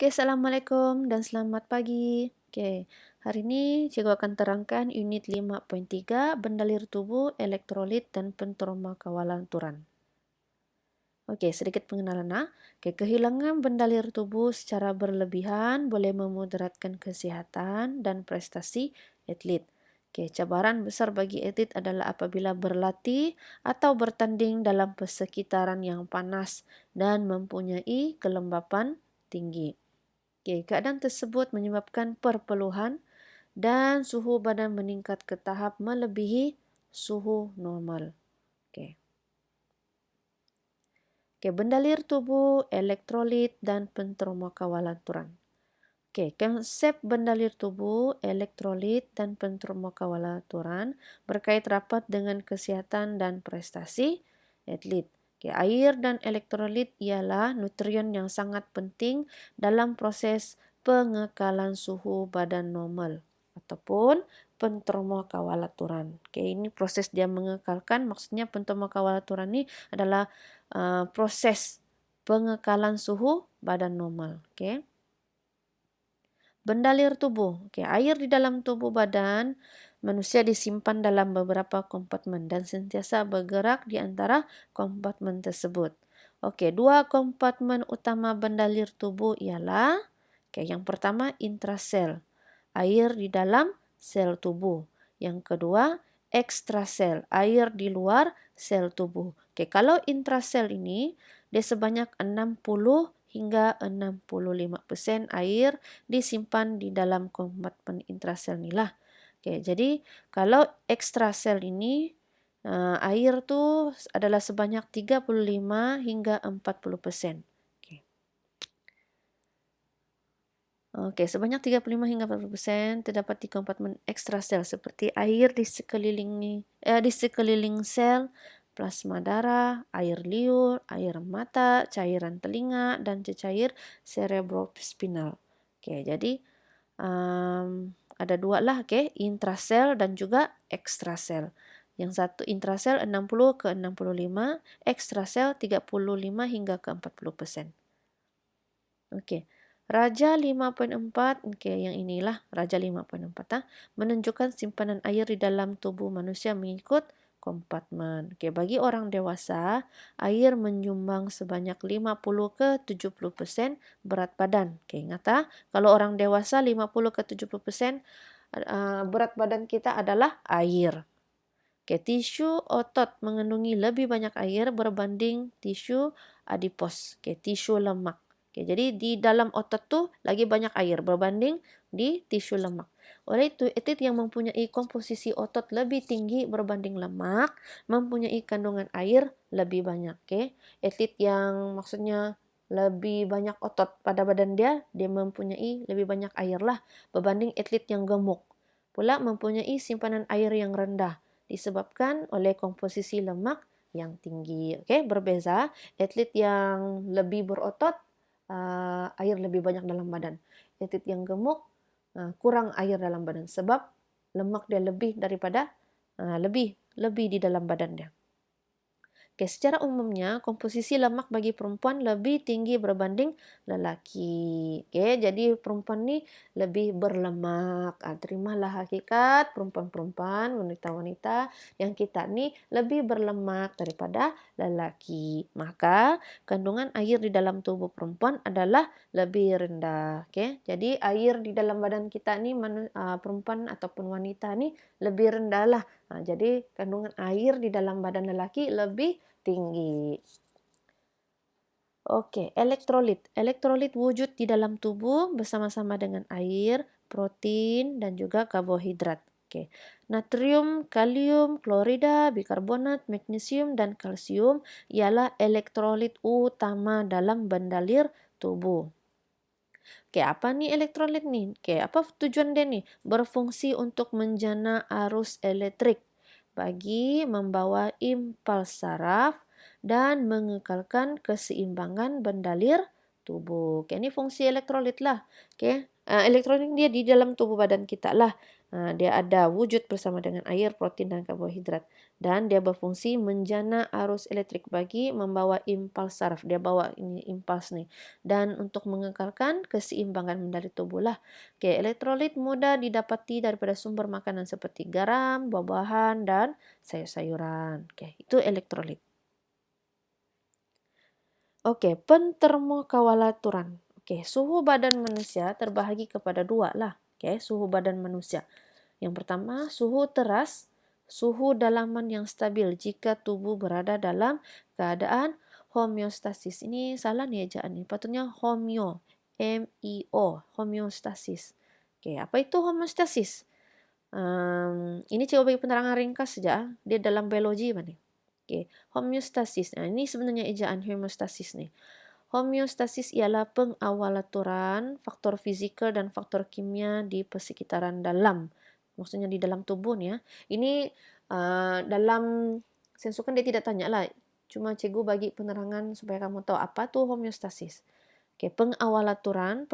Oke, assalamualaikum dan selamat pagi. Oke, hari ini cikgu akan terangkan unit 5.3 bendalir tubuh, elektrolit, dan penterma kawalan turan. Oke, sedikit pengenalan. Oke, kehilangan bendalir tubuh secara berlebihan boleh memudaratkan kesehatan dan prestasi atlet. Oke, cabaran besar bagi atlet adalah apabila berlatih atau bertanding dalam persekitaran yang panas dan mempunyai kelembapan tinggi. Oke, keadaan tersebut menyebabkan perpeluhan dan suhu badan meningkat ke tahap melebihi suhu normal. Oke. Oke, bendalir tubuh, elektrolit, dan penterma kawalan turan. Oke, konsep bendalir tubuh, elektrolit, dan penterma kawalan turan berkait rapat dengan kesehatan dan prestasi atlet. Oke, air dan elektrolit ialah nutrien yang sangat penting dalam proses pengekalan suhu badan normal ataupun penterma kawalan turan. Oke, ini proses dia mengekalkan, maksudnya penterma kawalan turan ini adalah proses pengekalan suhu badan normal. Oke. Bendalir tubuh. Oke, air di dalam tubuh badan manusia disimpan dalam beberapa kompartemen dan sentiasa bergerak di antara kompartemen tersebut. Oke, dua kompartemen utama bendalir tubuh ialah yang pertama intrasel, air di dalam sel tubuh. Yang kedua ekstrasel, air di luar sel tubuh. Oke, kalau intrasel ini dia sebanyak 60 hingga 65% air disimpan di dalam kompartemen intrasel inilah. Oke, jadi kalau ekstrasel ini air tuh adalah sebanyak 35 hingga 40%. Oke, sebanyak 35 hingga 40% terdapat di kompartemen ekstrasel seperti air di sekeliling sel, plasma darah, air liur, air mata, cairan telinga, dan cecair cerebrospinal. Oke, jadi ada dua lah, intrasel dan juga ekstrasel. Yang satu intrasel 60 ke 65, ekstrasel 35 hingga ke 40%. Oke. Raja 5.4, yang inilah Raja 5.4 menunjukkan simpanan air di dalam tubuh manusia mengikut kompartemen. Bagi orang dewasa, air menyumbang sebanyak 50 ke 70% berat badan. Ingat kalau orang dewasa 50 ke 70% berat badan kita adalah air. Tisu otot mengandungi lebih banyak air berbanding tisu adipos, tisu lemak. Jadi di dalam otot tuh lagi banyak air berbanding di tisu lemak. Oleh itu, atlet yang mempunyai komposisi otot lebih tinggi berbanding lemak mempunyai kandungan air lebih banyak. Atlet yang maksudnya lebih banyak otot pada badan dia mempunyai lebih banyak air lah berbanding atlet yang gemuk. Pula mempunyai simpanan air yang rendah disebabkan oleh komposisi lemak yang tinggi. Berbeza atlet yang lebih berotot air lebih banyak dalam badan. Atlet yang gemuk kurang air dalam badan sebab lemak dia lebih daripada lebih di dalam badan dia. Secara umumnya komposisi lemak bagi perempuan lebih tinggi berbanding lelaki. Jadi perempuan ni lebih berlemak. Terimalah hakikat perempuan-perempuan, wanita-wanita yang kita ni lebih berlemak daripada lelaki. Maka kandungan air di dalam tubuh perempuan adalah lebih rendah. Jadi air di dalam badan kita ni perempuan ataupun wanita ni lebih rendah lah. Jadi kandungan air di dalam badan lelaki lebih tinggi. Oke, elektrolit. Elektrolit wujud di dalam tubuh bersama-sama dengan air, protein, dan juga karbohidrat. Natrium, kalium, klorida, bikarbonat, magnesium, dan kalsium ialah elektrolit utama dalam bendalir tubuh. Apa nih elektrolit nih? Apa tujuan dia nih? Berfungsi untuk menjana arus elektrik bagi membawa impuls saraf dan mengekalkan keseimbangan bendalir tubuh. Oke, ini fungsi elektrolit lah. Oke, elektrolit dia di dalam tubuh badan kita lah. Dia ada wujud bersama dengan air, protein, dan karbohidrat. Dan dia berfungsi menjana arus elektrik bagi membawa impuls saraf. Dia bawa ini impuls nih. Dan untuk mengekalkan keseimbangan dari tubuh lah. Oke, elektrolit mudah didapati daripada sumber makanan seperti garam, buah-buahan, dan sayur-sayuran. Oke, itu elektrolit. Oke, pentermokawalaturan. Oke, suhu badan manusia terbahagi kepada dua lah. Oke, suhu badan manusia. Yang pertama, suhu teras, suhu dalaman yang stabil jika tubuh berada dalam keadaan homeostasis. Ini salah nih ejaan nih. Patutnya homeo, M-I-O, homeostasis. Oke, apa itu homeostasis? Ini coba bagi penerangan ringkas saja. Dia dalam biologi mana? Oke, homeostasis. Nah, ini sebenarnya ejaan homeostasis nih. Homeostasis ialah pengawalaturan faktor fisikal dan faktor kimia di persekitaran dalam. Maksudnya di dalam tubuh nih ya. Ini dalam sensu kan dia tidak tanya lah. Cuma cikgu bagi penerangan supaya kamu tahu apa tuh homeostasis. Oke, pengawalaturan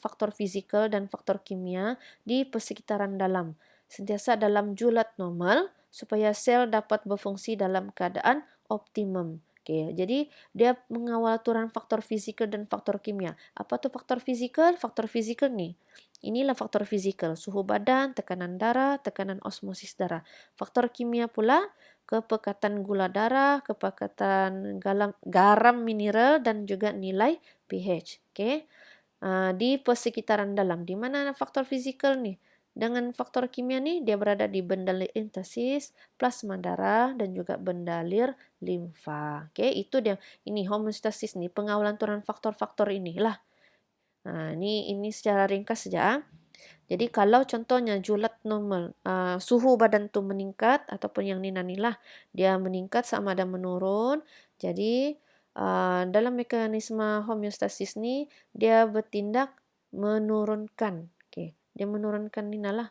faktor fisikal dan faktor kimia di persekitaran dalam. Sentiasa dalam julat normal supaya sel dapat berfungsi dalam keadaan optimum. Oke, jadi dia mengawal aturan faktor fisikal dan faktor kimia. Apa tuh faktor fisikal? Faktor fisikal nih. Inilah faktor fisikal, suhu badan, tekanan darah, tekanan osmosis darah. Faktor kimia pula, kepekatan gula darah, kepekatan garam mineral, dan juga nilai pH. Oke. Di persekitaran dalam. Di mana faktor fisikal nih? Dengan faktor kimia nih, dia berada di bendalir interstisis, plasma darah, dan juga bendalir limfa. Oke, itu dia. Ini homeostasis nih, pengawalan turun faktor-faktor inilah. Ini secara ringkas saja. Jadi kalau contohnya julat normal, suhu badan tuh meningkat ataupun yang nina-nilah dia meningkat sama ada menurun. Jadi dalam mekanisme homeostasis nih dia bertindak menurunkan. Oke, dia menurunkan nina lah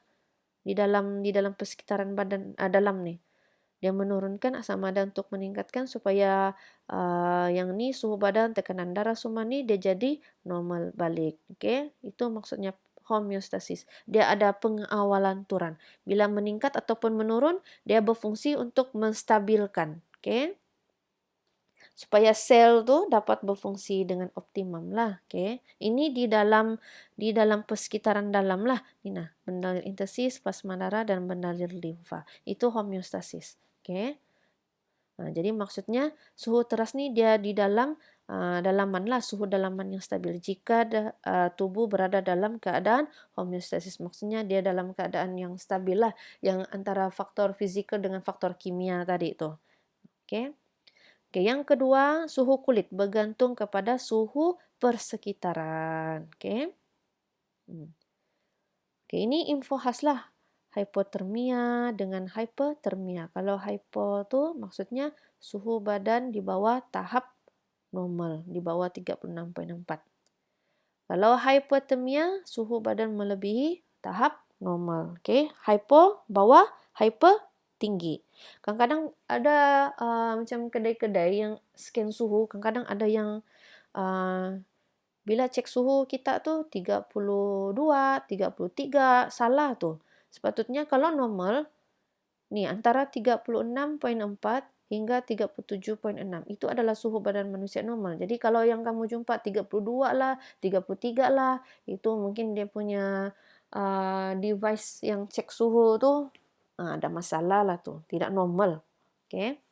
di dalam persekitaran badan dalam nih. Dia menurunkan asam ada untuk meningkatkan supaya yang ni suhu badan, tekanan darah semua ni dia jadi normal balik. Oke, itu maksudnya homeostasis. Dia ada pengawalan turun. Bila meningkat ataupun menurun, dia berfungsi untuk menstabilkan. Oke. Supaya sel tu dapat berfungsi dengan optimum lah. Oke. Ini di dalam persekitaran dalam lah. Ini nah, bendalir interstisis, plasma darah, dan bendalir limfa. Itu homeostasis. Oke. Jadi maksudnya suhu teras ni dia di dalam dalaman lah, suhu dalaman yang stabil. Jika tubuh berada dalam keadaan homeostasis, maksudnya dia dalam keadaan yang stabil lah, yang antara faktor fisikal dengan faktor kimia tadi itu. Oke. Oke, yang kedua, suhu kulit bergantung kepada suhu persekitaran. Oke. Oke, ini info khas lah. Hipotermia dengan hypertermia. Kalau hypo tu maksudnya suhu badan di bawah tahap normal, di bawah 36,4. Kalau hypotermia, suhu badan melebihi tahap normal. Oke, hypo bawah, hyper tinggi. Kadang-kadang ada macam kedai-kedai yang scan suhu, kadang-kadang ada yang bila cek suhu kita tu 32, 33, salah tu. Sepatutnya kalau normal, nih antara 36,4 hingga 37,6. Itu adalah suhu badan manusia normal. Jadi kalau yang kamu jumpa 32 lah, 33 lah, itu mungkin dia punya device yang cek suhu tu ada masalah lah tu, tidak normal. Oke.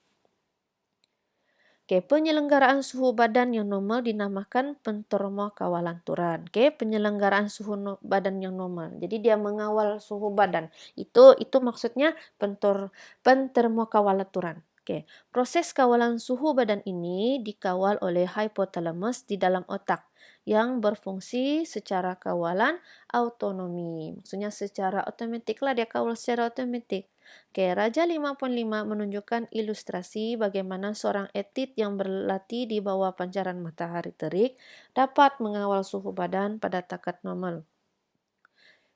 Oke, penyelenggaraan suhu badan yang normal dinamakan pentermokawalan turun. Oke, penyelenggaraan suhu badan yang normal. Jadi dia mengawal suhu badan. Itu maksudnya pentermokawalan turun. Oke, proses kawalan suhu badan ini dikawal oleh hipotalamus di dalam otak yang berfungsi secara kawalan autonomi. Maksudnya secara otomatik lah dia kawal secara otomatik. Oke, Raja 5.5 menunjukkan ilustrasi bagaimana seorang atlet yang berlatih di bawah pancaran matahari terik dapat mengawal suhu badan pada takat normal.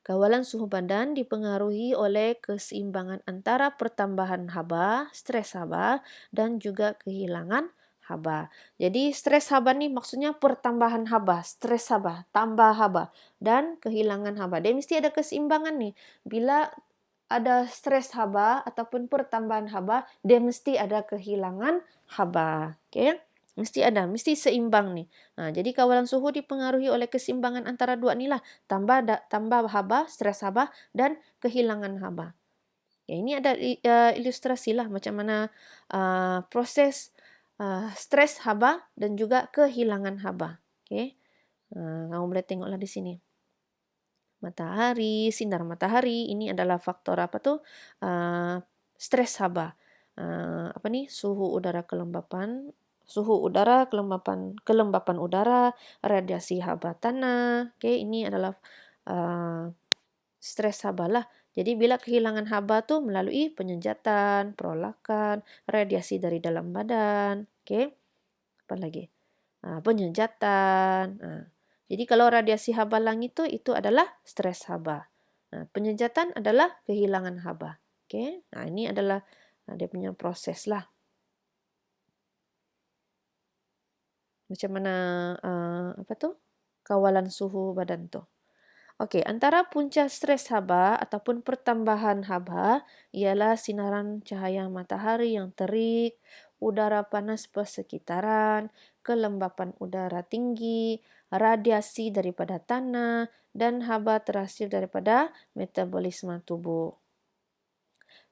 Kawalan suhu badan dipengaruhi oleh keseimbangan antara pertambahan haba, stres haba, dan juga kehilangan haba. Jadi stres haba nih maksudnya pertambahan haba, stres haba, tambah haba, dan kehilangan haba. Dia mesti ada keseimbangan nih. Bila ada stres haba ataupun pertambahan haba, dia mesti ada kehilangan haba. Oke? Mesti ada, mesti seimbang nih. Nah, jadi kawalan suhu dipengaruhi oleh keseimbangan antara dua inilah, tambah haba, stres haba, dan kehilangan haba. Ya, ini ada ilustrasi lah macam mana proses stres haba dan juga kehilangan haba. Oke? Kamu boleh tengoklah di sini. Matahari, sinar matahari ini adalah faktor apa tuh? Stres haba. Apa nih? Suhu udara, kelembapan udara, radiasi haba tanah. Oke, ini adalah stres haba lah. Jadi bila kehilangan haba tuh melalui penyejatan, perolakan, radiasi dari dalam badan. Oke. Apa lagi? Penyejatan. Jadi kalau radiasi haba langit itu adalah stres haba. Penyejatan adalah kehilangan haba. Oke. Nah, ini adalah dia punya proses lah. Macam mana apa tuh? Kawalan suhu badan tuh. Oke, antara punca stres haba ataupun pertambahan haba ialah sinaran cahaya matahari yang terik, udara panas persekitaran, kelembapan udara tinggi, radiasi daripada tanah, dan haba terhasil daripada metabolisme tubuh.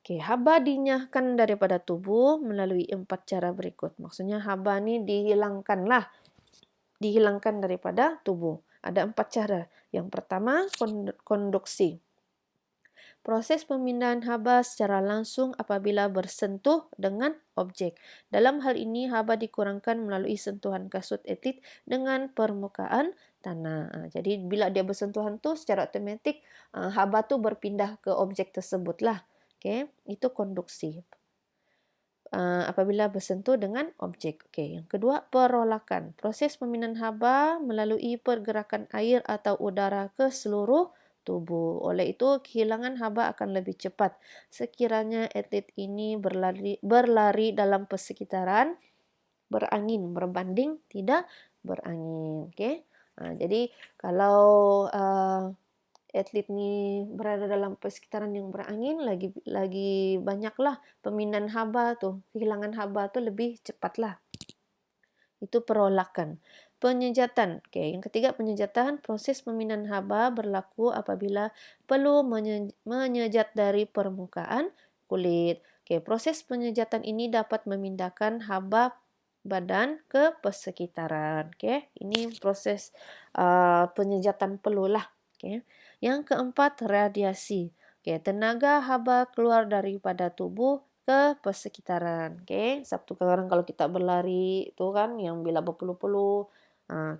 Oke, haba dinyahkan daripada tubuh melalui 4 cara berikut. Maksudnya haba ini dihilangkan daripada tubuh. Ada 4 cara. Yang pertama, konduksi. Proses pemindahan haba secara langsung apabila bersentuh dengan objek. Dalam hal ini, haba dikurangkan melalui sentuhan kasut atlet dengan permukaan tanah. Jadi, bila dia bersentuhan tu secara otomatik, haba tu berpindah ke objek tersebut lah. Okay? Itu konduksi. Apabila bersentuh dengan objek. Okey, yang kedua, perolakan. Proses pemindahan haba melalui pergerakan air atau udara ke seluruh tubuh. Oleh itu, kehilangan haba akan lebih cepat sekiranya atlet ini berlari dalam persekitaran berangin berbanding tidak berangin. Okey. Jadi kalau atlet ni berada dalam persekitaran yang berangin, lagi banyaklah pemindahan haba tu, kehilangan haba tu lebih cepatlah. Itu perolakan. Penyejatan. Okey, yang ketiga penyejatan, proses pemindahan haba berlaku apabila perlu menyejat dari permukaan kulit. Okey, proses penyejatan ini dapat memindahkan haba badan ke persekitaran. Okey, ini proses penyejatan perlulah. Okey. Yang keempat, radiasi. Okay, tenaga haba keluar daripada tubuh ke persekitaran. Okay, sabtu kadang kalau kita berlari itu kan yang bila berpeluh-peluh,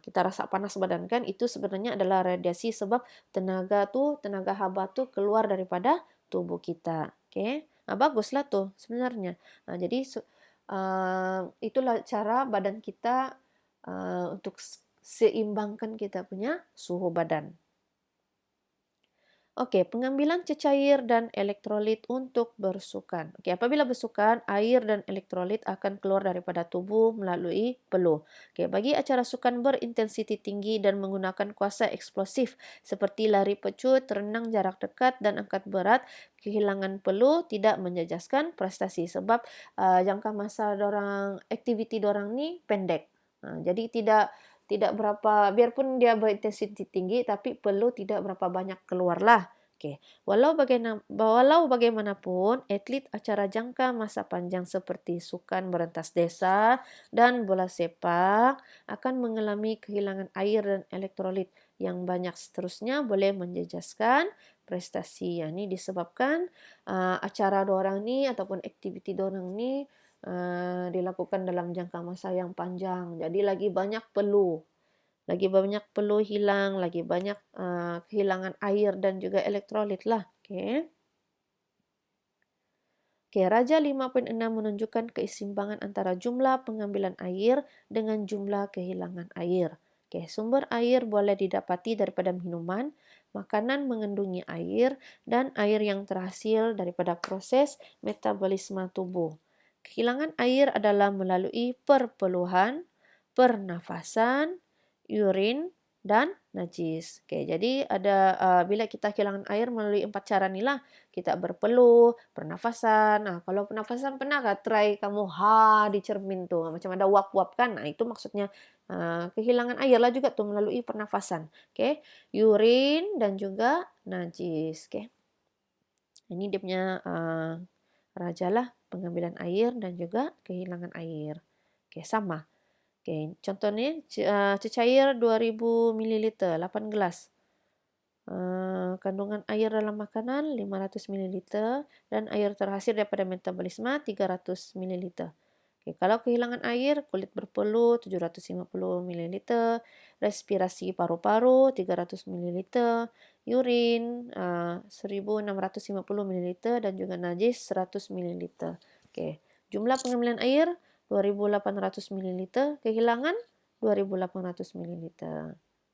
kita rasa panas badan kan, itu sebenarnya adalah radiasi sebab tenaga haba tu keluar daripada tubuh kita. Okay, baguslah tu sebenarnya. Jadi itulah cara badan kita untuk seimbangkan kita punya suhu badan. Okey, pengambilan cecair dan elektrolit untuk bersukan. Okey, apabila bersukan, air dan elektrolit akan keluar daripada tubuh melalui peluh. Okey, bagi acara sukan berintensiti tinggi dan menggunakan kuasa eksplosif seperti lari pecut, renang jarak dekat dan angkat berat, kehilangan peluh tidak menjejaskan prestasi sebab jangka masa aktiviti dorang ni pendek. Jadi tidak berapa, biarpun dia berintensiti tinggi tapi perlu tidak berapa banyak keluarlah. Okey. Walau bagaimanapun, atlet acara jangka masa panjang seperti sukan berentas desa dan bola sepak akan mengalami kehilangan air dan elektrolit yang banyak, seterusnya boleh menjejaskan prestasi. Yang ini disebabkan acara dorang ni ataupun aktiviti dorang ni dilakukan dalam jangka masa yang panjang. Jadi lagi banyak peluh hilang, lagi banyak kehilangan air dan juga elektrolit lah. Okey. Okey, Raja 5.6 menunjukkan keseimbangan antara jumlah pengambilan air dengan jumlah kehilangan air. Okey, sumber air boleh didapati daripada minuman, makanan mengandungi air dan air yang terhasil daripada proses metabolisme tubuh. kehilangan air adalah melalui perpeluhan, pernafasan, urin, dan najis. Oke, jadi ada bila kita kehilangan air melalui 4 cara inilah, kita berpeluh, pernafasan. Nah, kalau pernafasan pernah nggak try kamu di cermin tuh, macam ada uap-uap kan? Nah, itu maksudnya kehilangan air lah juga tuh melalui pernafasan. Oke, urin dan juga najis. Oke, ini dia punya rajalah pengambilan air dan juga kehilangan air. Oke, sama. Oke, contohnya cecair 2000 ml, 8 gelas. Kandungan air dalam makanan 500 ml dan air terhasil daripada metabolisme 300 ml. Oke, kalau kehilangan air, kulit berpeluh 750 ml, respirasi paru-paru 300 ml, urin 1650 ml dan juga najis 100 ml. Oke, jumlah pengambilan air 2800 ml, kehilangan 2800 ml.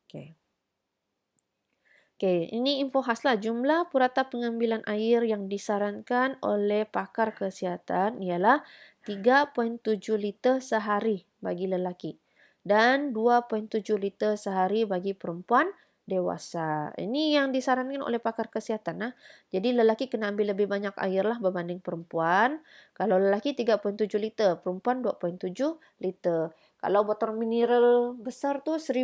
Oke. Oke, ini info khaslah. Jumlah purata pengambilan air yang disarankan oleh pakar kesihatan ialah 3,7 liter sehari bagi lelaki dan 2,7 liter sehari bagi perempuan dewasa. Ini yang disarankan oleh pakar kesihatan. Jadi lelaki kena ambil lebih banyak air lah berbanding perempuan. Kalau lelaki 3,7 liter, perempuan 2,7 liter. Kalau botol mineral besar tu 1,5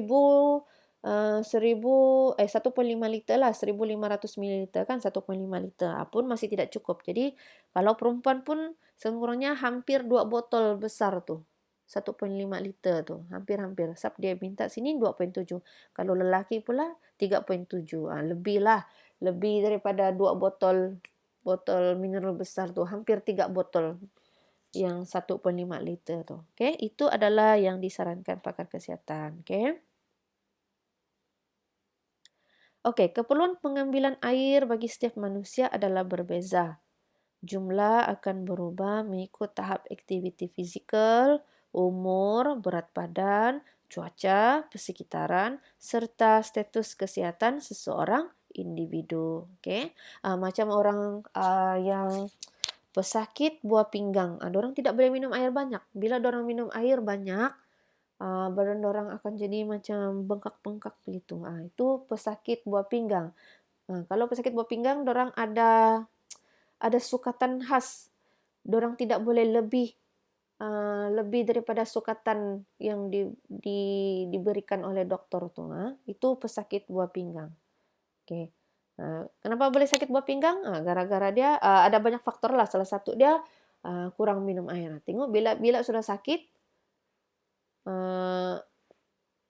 liter lah, 1,500 mililiter kan 1,5 liter pun masih tidak cukup. Jadi kalau perempuan pun sekurangnya hampir 2 botol besar tuh, 1,5 liter tuh, hampir-hampir. Sebab dia minta sini 2,7. Kalau lelaki pula 3,7. Lebih lah, lebih daripada 2 botol mineral besar tuh, hampir 3 botol yang 1,5 liter tuh. Oke, itu adalah yang disarankan pakar kesihatan. Oke. Oke, keperluan pengambilan air bagi setiap manusia adalah berbeza. Jumlah akan berubah mengikut tahap aktiviti fizikal, umur, berat badan, cuaca, persekitaran, serta status kesihatan seseorang individu. Oke, macam orang yang pesakit buah pinggang, orang tidak boleh minum air banyak. Bila orang minum air banyak, badan orang akan jadi macam bengkak-bengkak begitu. Itu pesakit buah pinggang. Kalau pesakit buah pinggang, orang ada sukatan khas. Orang tidak boleh lebih daripada sukatan yang diberikan oleh doktor tu. Itu pesakit buah pinggang. Okay. Kenapa boleh sakit buah pinggang? Gara-gara dia ada banyak faktor lah. Salah satu dia kurang minum air. Tengok bila sudah sakit,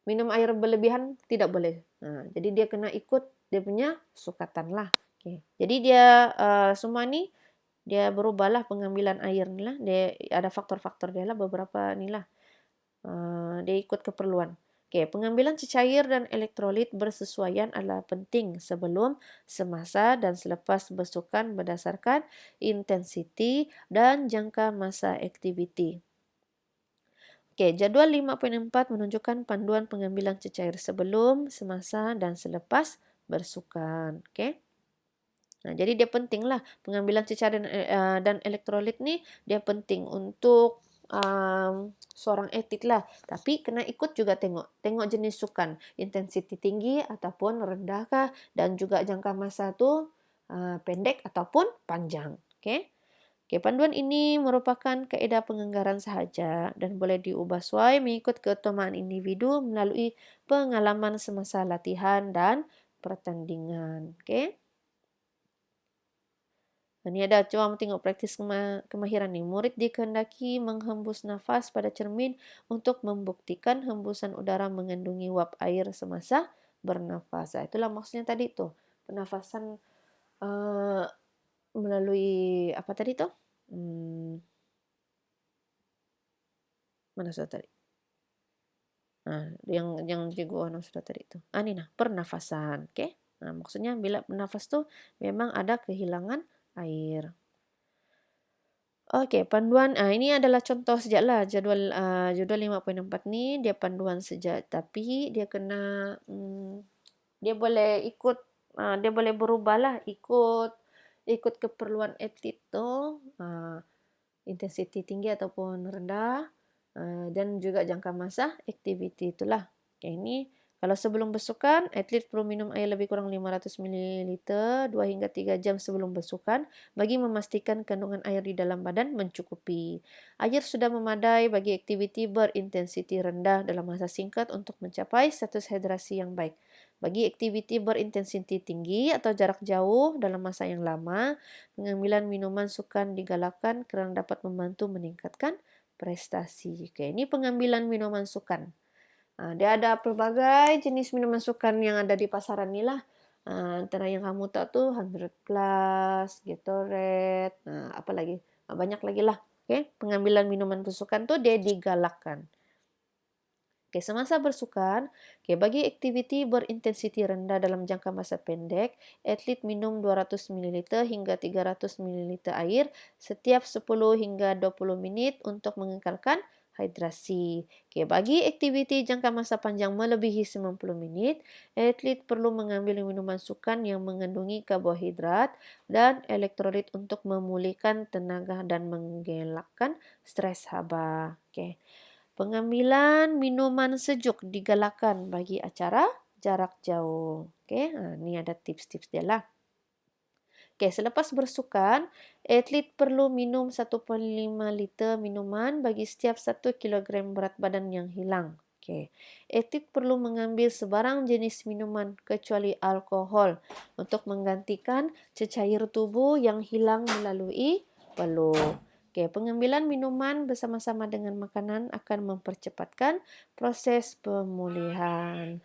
minum air berlebihan tidak boleh. Jadi dia kena ikut dia punya sukatan lah. Okay. Jadi dia semua ni dia berubahlah pengambilan air ni lah. Dia ada faktor-faktor dia lah beberapa ni lah. Dia ikut keperluan. Okay, pengambilan cecair dan elektrolit bersesuaian adalah penting sebelum, semasa dan selepas bersukan berdasarkan intensiti dan jangka masa aktiviti. Okey, jadual 5.4 menunjukkan panduan pengambilan cecair sebelum, semasa dan selepas bersukan. Okey. Jadi dia pentinglah pengambilan cecair dan elektrolit ni dia penting untuk seorang atlet lah. Tapi kena ikut juga tengok jenis sukan, intensiti tinggi ataupun rendahkah dan juga jangka masa tu pendek ataupun panjang. Okey. Okay, panduan ini merupakan kaedah penganggaran sahaja dan boleh diubah sesuai mengikut keutamaan individu melalui pengalaman semasa latihan dan pertandingan. Okay. Ini ada, coba tengok praktis kemahiran ni. Murid dikehendaki menghembus nafas pada cermin untuk membuktikan hembusan udara mengandungi uap air semasa bernafas. Itulah maksudnya tadi tu. Pernafasan melalui apa tadi tu? Mana sudah tadi? Yang cikgu Ana sudah tadi tu. Ni pernafasan. Okay? Maksudnya bila bernafas tu memang ada kehilangan air. Okey, panduan ini adalah contoh sajalah jadual 5.4 ni dia panduan saja, tapi dia kena dia boleh ikut dia boleh berubahlah ikut keperluan atlet tu. intensity tinggi ataupun rendah, dan juga jangka masa aktiviti itulah. Oke, ini kalau sebelum bersukan, atlet perlu minum air lebih kurang 500 ml 2 hingga 3 jam sebelum bersukan bagi memastikan kandungan air di dalam badan mencukupi. Air sudah memadai bagi aktiviti berintensiti rendah dalam masa singkat untuk mencapai status hidrasi yang baik. Bagi aktiviti berintensiti tinggi atau jarak jauh dalam masa yang lama, pengambilan minuman sukan digalakkan kerana dapat membantu meningkatkan prestasi. Oke, ini pengambilan minuman sukan. Dia ada pelbagai jenis minuman sukan yang ada di pasaran ni lah. Antara yang kamu tahu tu 100 Plus, Gatorade, apa lagi? Banyak lagi lah. Okay? Pengambilan minuman sukan tu dia digalakkan. Okay, semasa bersukan, bagi aktiviti berintensiti rendah dalam jangka masa pendek, atlet minum 200 ml hingga 300 ml air setiap 10 hingga 20 minit untuk mengekalkan hidrasi. Bagi aktiviti jangka masa panjang melebihi 90 minit, atlet perlu mengambil minuman sukan yang mengandungi karbohidrat dan elektrolit untuk memulihkan tenaga dan mengelakkan stres haba. Pengambilan minuman sejuk digalakkan bagi acara jarak jauh. Ni ada tips-tips dia lah. Selepas bersukan, atlet perlu minum 1,5 liter minuman bagi setiap 1 kilogram berat badan yang hilang. Atlet perlu mengambil sebarang jenis minuman kecuali alkohol untuk menggantikan cecair tubuh yang hilang melalui peluh. Pengambilan minuman bersama-sama dengan makanan akan mempercepatkan proses pemulihan.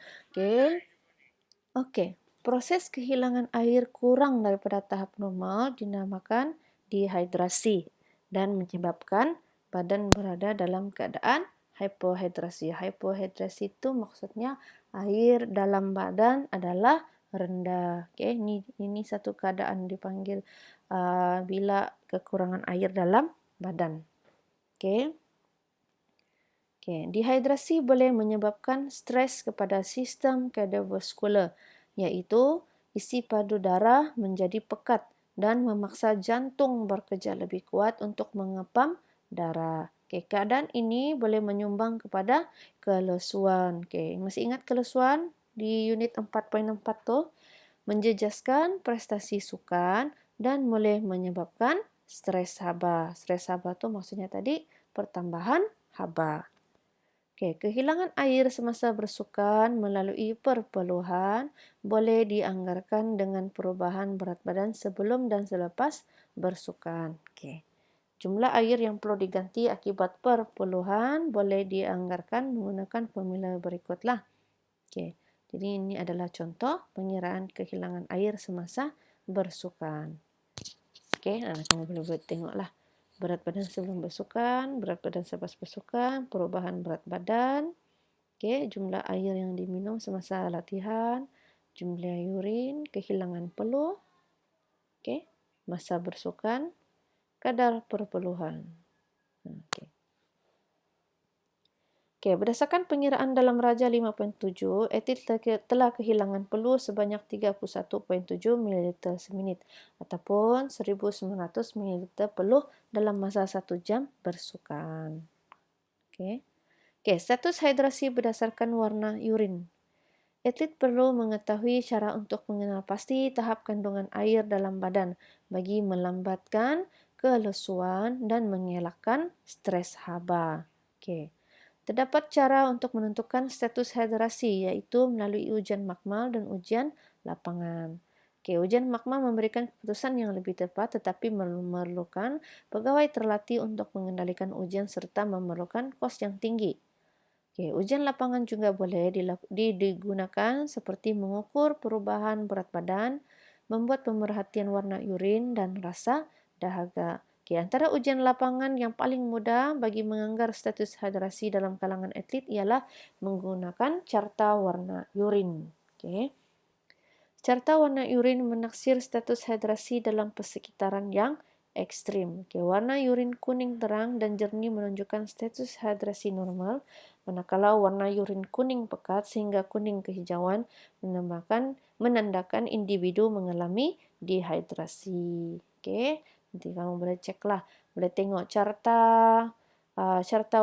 Proses kehilangan air kurang daripada tahap normal dinamakan dehidrasi dan menyebabkan badan berada dalam keadaan hipohidrasi. Hipohidrasi itu maksudnya air dalam badan adalah rendah. Ini satu keadaan dipanggil bila kekurangan air dalam badan. Dehidrasi boleh menyebabkan stres kepada sistem kardiovaskular, iaitu isi padu darah menjadi pekat dan memaksa jantung bekerja lebih kuat untuk mengepam darah. Keadaan ini boleh menyumbang kepada kelesuan. Masih ingat kelesuan di unit 4.4 tu? Menjejaskan prestasi sukan dan boleh menyebabkan stres haba. Stres haba tu maksudnya tadi pertambahan haba. Kehilangan air semasa bersukan melalui perpeluhan boleh dianggarkan dengan perubahan berat badan sebelum dan selepas bersukan. Jumlah air yang perlu diganti akibat perpeluhan boleh dianggarkan menggunakan formula berikutlah. Jadi ini adalah contoh pengiraan kehilangan air semasa bersukan. Kamu boleh tengoklah. Berat badan sebelum bersukan, berat badan selepas bersukan, perubahan berat badan, jumlah air yang diminum semasa latihan, jumlah urin, kehilangan peluh, masa bersukan, kadar perpeluhan. Berdasarkan pengiraan dalam Raja 5.7, atlet telah kehilangan peluh sebanyak 31.7 ml seminit ataupun 1,900 ml peluh dalam masa 1 jam bersukan. Status hidrasi berdasarkan warna urin. Atlet perlu mengetahui cara untuk mengenal pasti tahap kandungan air dalam badan bagi melambatkan kelesuan dan mengelakkan stres haba. Terdapat cara untuk menentukan status hidrasi iaitu melalui ujian makmal dan ujian lapangan. Ujian makmal memberikan keputusan yang lebih tepat tetapi memerlukan pegawai terlatih untuk mengendalikan ujian serta memerlukan kos yang tinggi. Ujian lapangan juga boleh digunakan seperti mengukur perubahan berat badan, membuat pemerhatian warna urin dan rasa dahaga. Antara ujian lapangan yang paling mudah bagi menganggar status hidrasi dalam kalangan atlet ialah menggunakan carta warna urin. Carta warna urin menaksir status hidrasi dalam persekitaran yang ekstrim. Warna urin kuning terang dan jernih menunjukkan status hidrasi normal, manakala warna urin kuning pekat sehingga kuning kehijauan menandakan individu mengalami dehidrasi. Nanti kamu boleh cek lah, boleh tengok carta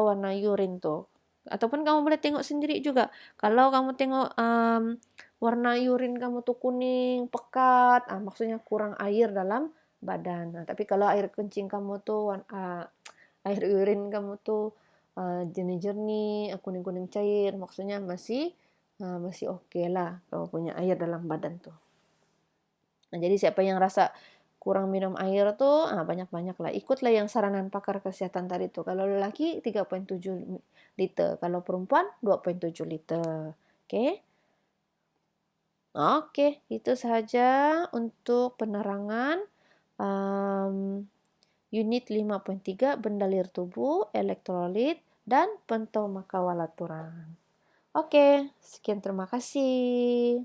warna urin tuh. Ataupun kamu boleh tengok sendiri juga. Kalau kamu tengok warna urin kamu tuh kuning, pekat, maksudnya kurang air dalam badan. Nah, tapi kalau air kencing kamu tuh air urin kamu tuh jernih-jernih, kuning-kuning cair, maksudnya masih oke lah kamu punya air dalam badan tuh. Nah, jadi siapa yang rasa kurang minum air tuh, banyak-banyak lah. Ikutlah yang saranan pakar kesehatan tadi tuh. Kalau lelaki 3,7 liter, kalau perempuan 2,7 liter. Oke? Oke, itu saja untuk penerangan unit 5.3 bendalir tubuh, elektrolit, dan pentomaka walaturan. Oke, sekian terima kasih.